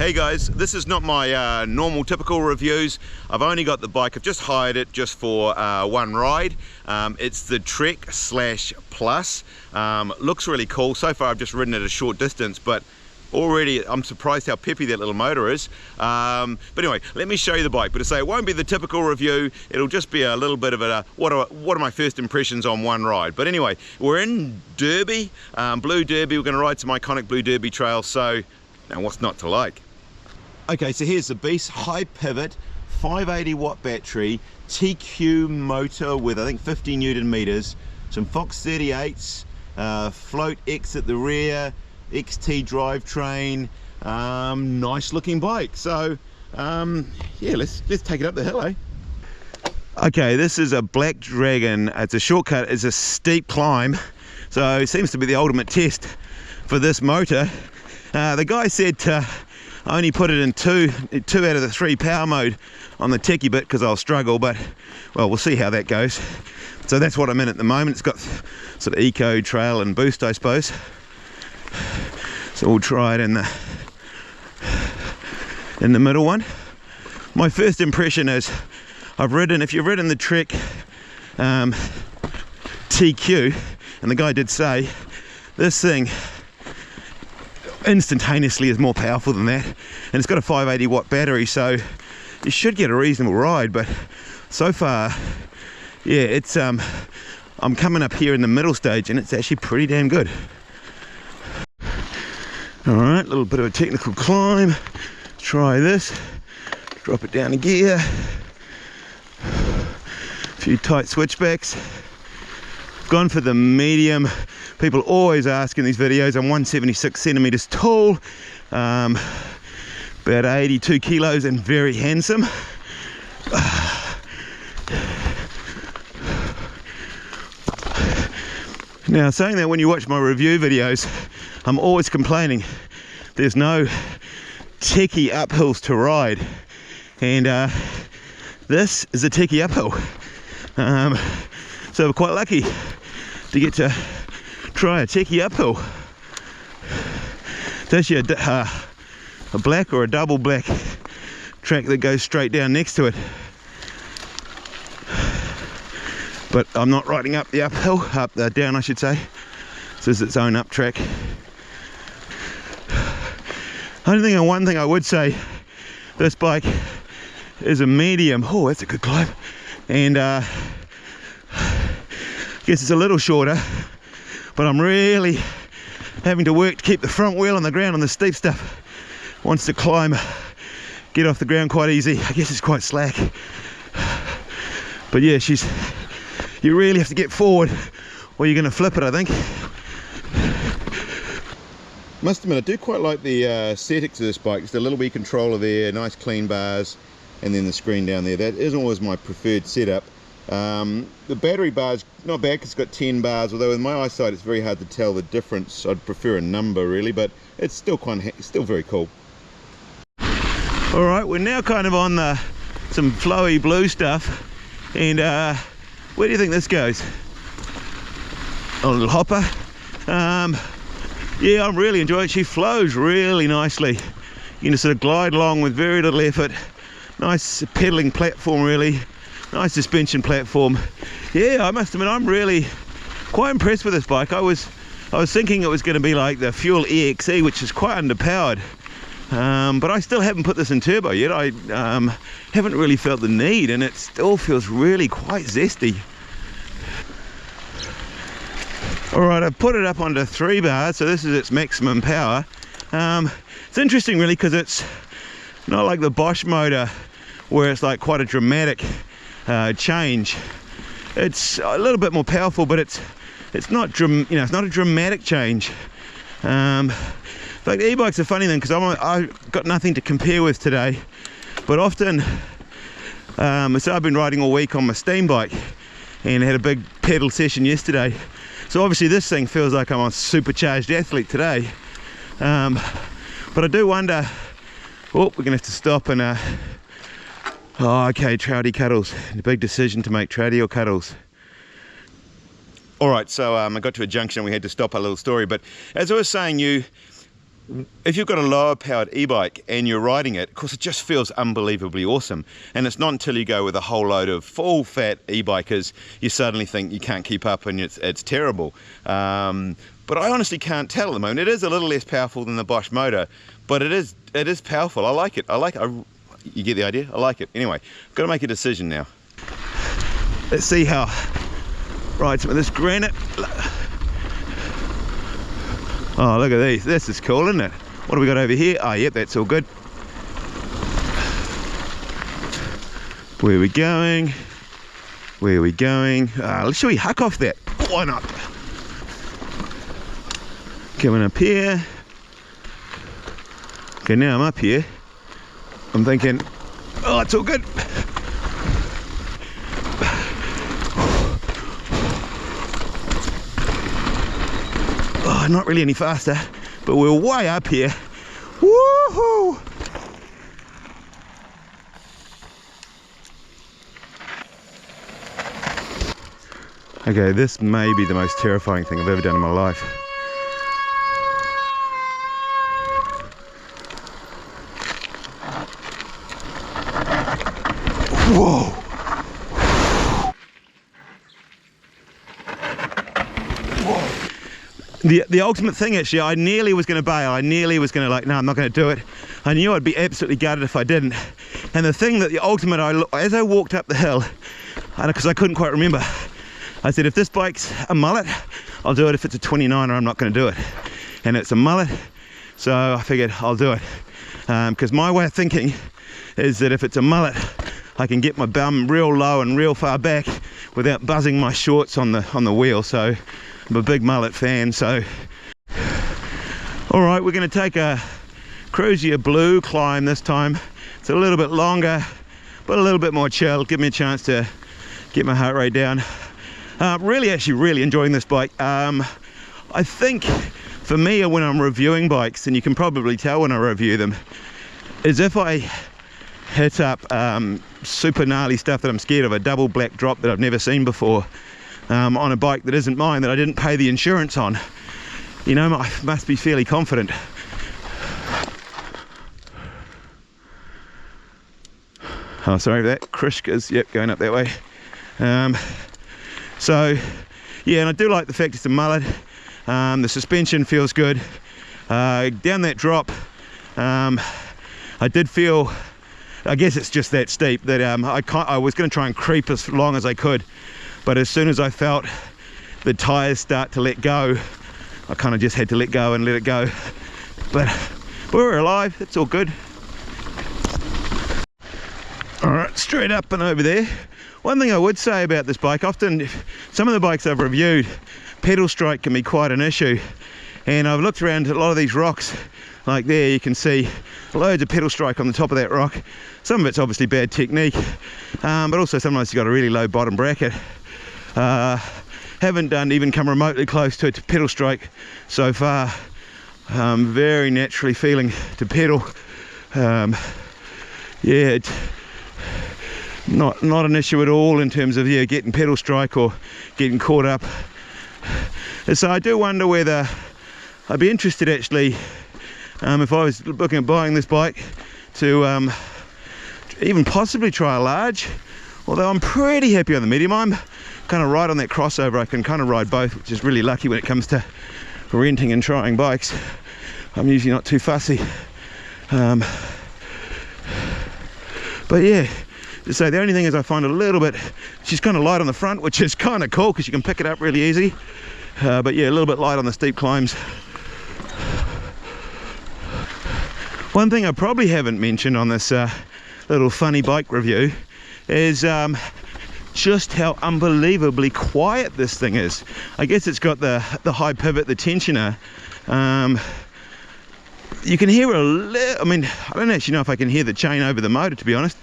Hey guys, this is not my normal typical reviews. I've only got the bike, I've just hired it just for one ride. It's the Trek / Plus. Looks really cool. So far I've just ridden it a short distance, but already I'm surprised how peppy that little motor is. But anyway, let me show you the bike. But to say, it won't be the typical review, it'll just be a little bit of a what are my first impressions on one ride. But anyway, we're in Derby, Blue Derby. We're going to ride some iconic Blue Derby trails, so now what's not to like? Okay, so here's the beast. High pivot, 580 watt battery, TQ motor with I think 50 Newton meters, some Fox 38s, float X at the rear, XT drivetrain. Nice looking bike. So yeah, let's take it up the hill, eh? Okay, this is a Black Dragon. It's a shortcut, it's a steep climb, so it seems to be the ultimate test for this motor. The guy said to only put it in two out of the 3 power mode on the techie bit because I'll struggle, but well, we'll see how that goes. So that's what I'm in at the moment. It's got sort of eco, trail and boost, I suppose. So we'll try it in the middle one. My first impression is if you've ridden the Trek TQ, and the guy did say this thing instantaneously is more powerful than that, and it's got a 580 watt battery, so you should get a reasonable ride. But so far, yeah, it's I'm coming up here in the middle stage and it's actually pretty damn good. All right, a little bit of a technical climb. Let's try this, drop it down a gear, a few tight switchbacks. Gone for the medium. People always ask in these videos, I'm 176 centimeters tall, about 82 kilos and very handsome. Now, saying that, when you watch my review videos, I'm always complaining there's no techie uphills to ride, and this is a techie uphill. So we're quite lucky to get to try a techie uphill. It's actually a black or a double black track that goes straight down next to it. But I'm not riding up the uphill, down I should say. This is its own up track. One thing I would say, this bike is a medium. Oh, that's a good climb. And I guess it's a little shorter, but I'm really having to work to keep the front wheel on the ground on the steep stuff. Wants to climb, get off the ground quite easy. I guess it's quite slack. But yeah, you really have to get forward or you're going to flip it, I think. Must admit, I do quite like the settings of this bike. Just a little bit of controller there, nice clean bars, and then the screen down there. That isn't always my preferred setup. The battery bar's not bad because it's got 10 bars, although with my eyesight it's very hard to tell the difference. I'd prefer a number really, but it's still still very cool. Alright, we're now kind of on some flowy blue stuff, and where do you think this goes? A little hopper. Yeah, I'm really enjoying it. She flows really nicely. You can just sort of glide along with very little effort. Nice pedaling platform, really. Nice suspension platform. Yeah, I must admit, I'm really quite impressed with this bike. I was thinking it was going to be like the Fuel EXE, which is quite underpowered. But I still haven't put this in turbo yet. I haven't really felt the need, and it still feels really quite zesty. Alright, I've put it up onto 3 bars, so this is its maximum power. It's interesting really because it's not like the Bosch motor where it's like quite a dramatic change. It's a little bit more powerful, but it's not it's not a dramatic change. In fact, e-bikes are funny then, because I've got nothing to compare with today, but often so I've been riding all week on my steam bike and had a big pedal session yesterday. So obviously this thing feels like I'm a supercharged athlete today, but I do wonder, we're gonna have to stop and oh, okay, Trouty Cuddles. The big decision to make, Trouty or Cuddles. Alright, so I got to a junction, we had to stop a little story, but as I was saying, if you've got a lower powered e-bike and you're riding it, of course it just feels unbelievably awesome. And it's not until you go with a whole load of full fat e-bikers you suddenly think you can't keep up and it's terrible. But I honestly can't tell at the moment. It is a little less powerful than the Bosch motor, but it is powerful. I like it. You get the idea? I like it. Anyway, got to make a decision now. Let's see how ride some of this granite. Oh, look at these. This is cool, isn't it? What do we got over here? Oh, yep, that's all good. Where are we going? Where are we going? Shall we huck off that? Why not? Coming up here. Okay, now I'm up here. I'm thinking, oh, it's all good. Oh, not really any faster, but we're way up here. Woohoo! Okay, this may be the most terrifying thing I've ever done in my life. Whoa! The ultimate thing, actually, I nearly was going to bail. I nearly was going to no, I'm not going to do it. I knew I'd be absolutely gutted if I didn't. And the thing that the ultimate, as I walked up the hill, because I couldn't quite remember, I said, if this bike's a mullet, I'll do it. If it's a 29er, I'm not going to do it. And it's a mullet, so I figured I'll do it. Because my way of thinking is that if it's a mullet, I can get my bum real low and real far back without buzzing my shorts on the wheel. So I'm a big mullet fan. So all right, we're going to take a Cruisier Blue climb this time. It's a little bit longer but a little bit more chill. Give me a chance to get my heart rate down. Really enjoying this bike. I think for me, when I'm reviewing bikes, and you can probably tell when I review them, is if I hit up super gnarly stuff that I'm scared of, a double black drop that I've never seen before, on a bike that isn't mine, that I didn't pay the insurance on, you know, I must be fairly confident. Oh, sorry for that. Krishka's, yep, going up that way. So yeah, and I do like the fact it's a mullet. The suspension feels good. Down that drop, I did feel, I guess it's just that steep, that I was going to try and creep as long as I could, but as soon as I felt the tyres start to let go, I kind of just had to let go and let it go. But we're alive, it's all good. All right, straight up and over there. One thing I would say about this bike, often some of the bikes I've reviewed, pedal strike can be quite an issue. And I've looked around at a lot of these rocks, like there you can see loads of pedal strike on the top of that rock. Some of it's obviously bad technique, but also sometimes you've got a really low bottom bracket. Haven't even come remotely close to a pedal strike so far. Very naturally feeling to pedal. Yeah, not an issue at all in terms of getting pedal strike or getting caught up. So I do wonder whether I'd be interested actually, if I was looking at buying this bike, to even possibly try a large, although I'm pretty happy on the medium. I'm kind of right on that crossover. I can kind of ride both, which is really lucky when it comes to renting and trying bikes. I'm usually not too fussy. But yeah, so the only thing is I find a little bit, she's kind of light on the front, which is kind of cool because you can pick it up really easy. But yeah, a little bit light on the steep climbs. One thing I probably haven't mentioned on this little funny bike review is just how unbelievably quiet this thing is. I guess it's got the high pivot, the tensioner. You can hear a little, I mean, I don't actually know if I can hear the chain over the motor, to be honest.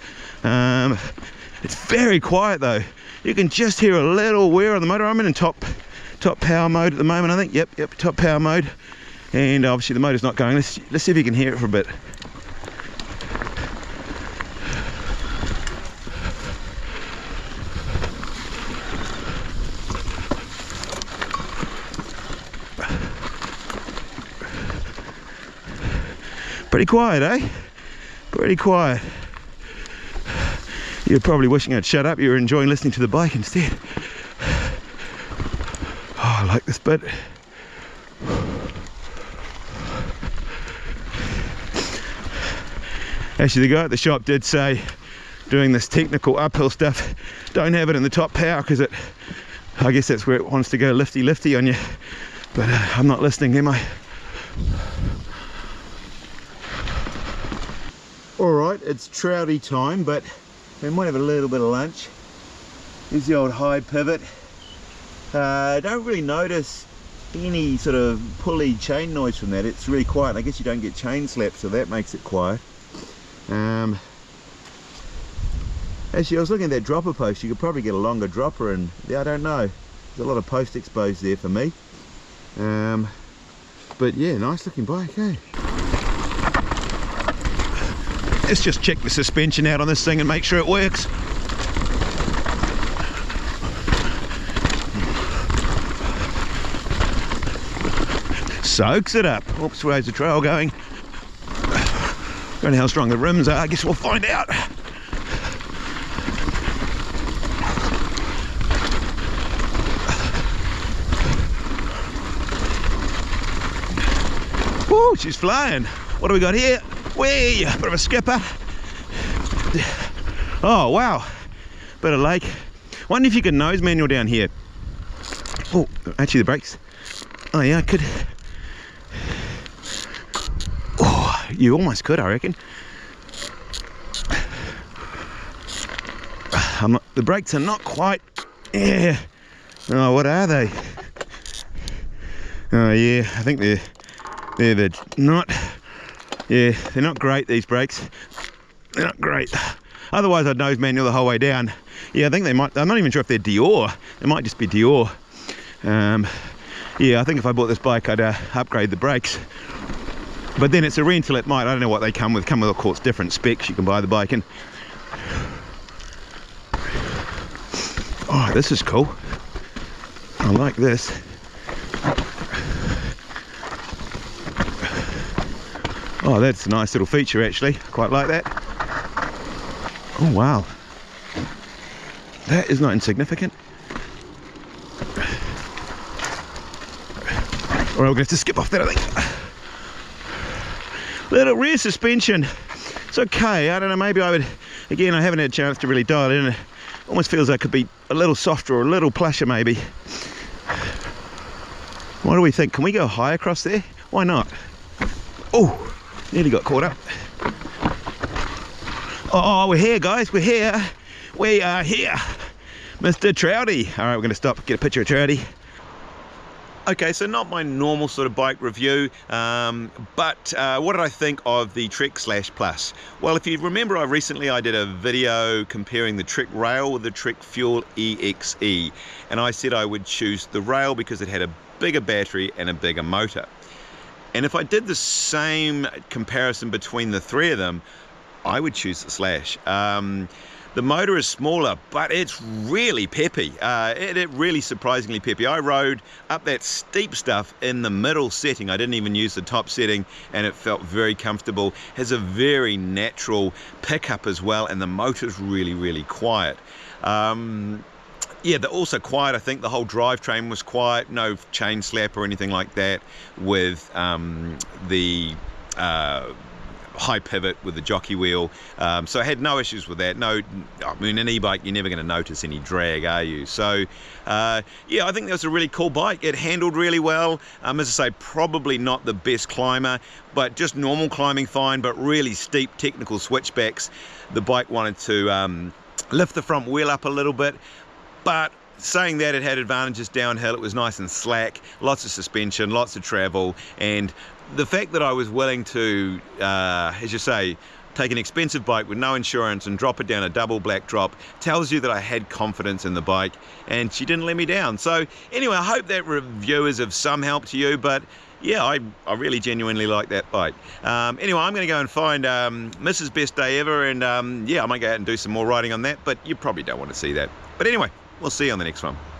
It's very quiet though. You can just hear a little wear on the motor. I'm in top power mode at the moment, I think. Yep, top power mode. And obviously the motor's not going. Let's see if you can hear it for a bit. Pretty quiet, eh? Pretty quiet. You're probably wishing I'd shut up. You're enjoying listening to the bike instead. Oh, I like this bit. Actually, the guy at the shop did say, doing this technical uphill stuff, don't have it in the top power, because I guess that's where it wants to go lifty on you. But I'm not listening, am I? Alright, it's Trouty time, but we might have a little bit of lunch. Here's the old high pivot. Don't really notice any sort of pulley chain noise from that. It's really quiet. I guess you don't get chain slaps, so that makes it quiet. Actually, I was looking at that dropper post. You could probably get a longer dropper, and yeah, I don't know. There's a lot of post exposed there for me. But yeah, nice looking bike, eh? Let's just check the suspension out on this thing and make sure it works. Soaks it up. Oops, where's the trail going? I don't know how strong the rims are. I guess we'll find out. Woo, she's flying. What do we got here? Whee, bit of a skipper. Oh, wow. Bit of lake. Wonder if you could nose manual down here. Oh, actually the brakes. Oh yeah, I could. Oh, you almost could, I reckon. The brakes are not quite. Yeah. Oh, what are they? Oh yeah, I think they're not. Yeah, they're not great, these brakes. They're not great. Otherwise I'd nose manual the whole way down. Yeah, I think they might. I'm not even sure if they're Dior. They might just be Dior. Yeah, I think if I bought this bike I'd upgrade the brakes. But then it's a rental, it might. I don't know what they come with. Come with, of course, different specs you can buy the bike in. Oh, this is cool. I like this. Oh, that's a nice little feature actually. Quite like that. Oh wow. That is not insignificant. Alright, we're gonna have to skip off that, I think. Little rear suspension. It's okay. I don't know, maybe I would, again, I haven't had a chance to really dial it in. It almost feels like it could be a little softer or a little plusher maybe. What do we think? Can we go high across there? Why not? Oh! Nearly got caught up. Oh, we're here, guys. We're here. We are here. Mr. Trouty. All right, we're going to stop, get a picture of Trouty. Okay, so not my normal sort of bike review, but what did I think of the Trek / Plus? Well, if you remember, I did a video comparing the Trek Rail with the Trek Fuel EXE, and I said I would choose the Rail because it had a bigger battery and a bigger motor. And if I did the same comparison between the three of them, I would choose the Slash. The motor is smaller, but it's really peppy. It really surprisingly peppy. I rode up that steep stuff in the middle setting. I didn't even use the top setting, and it felt very comfortable. Has a very natural pickup as well, and the motor's really, really quiet. Yeah, they're also quiet. I think the whole drivetrain was quiet, no chain slap or anything like that with the high pivot with the jockey wheel. So I had no issues with that. No, I mean, an e-bike, you're never going to notice any drag, are you? So yeah, I think that was a really cool bike. It handled really well. As I say, probably not the best climber, but just normal climbing fine, but really steep technical switchbacks. The bike wanted to lift the front wheel up a little bit. But saying that, it had advantages downhill. It was nice and slack, lots of suspension, lots of travel, and the fact that I was willing to, as you say, take an expensive bike with no insurance and drop it down a double black drop tells you that I had confidence in the bike, and she didn't let me down. So anyway, I hope that review is of some help to you, but yeah, I really genuinely like that bike. Anyway, I'm going to go and find Mrs. Best Day Ever, and yeah, I might go out and do some more riding on that, but you probably don't want to see that. But anyway, we'll see you on the next one.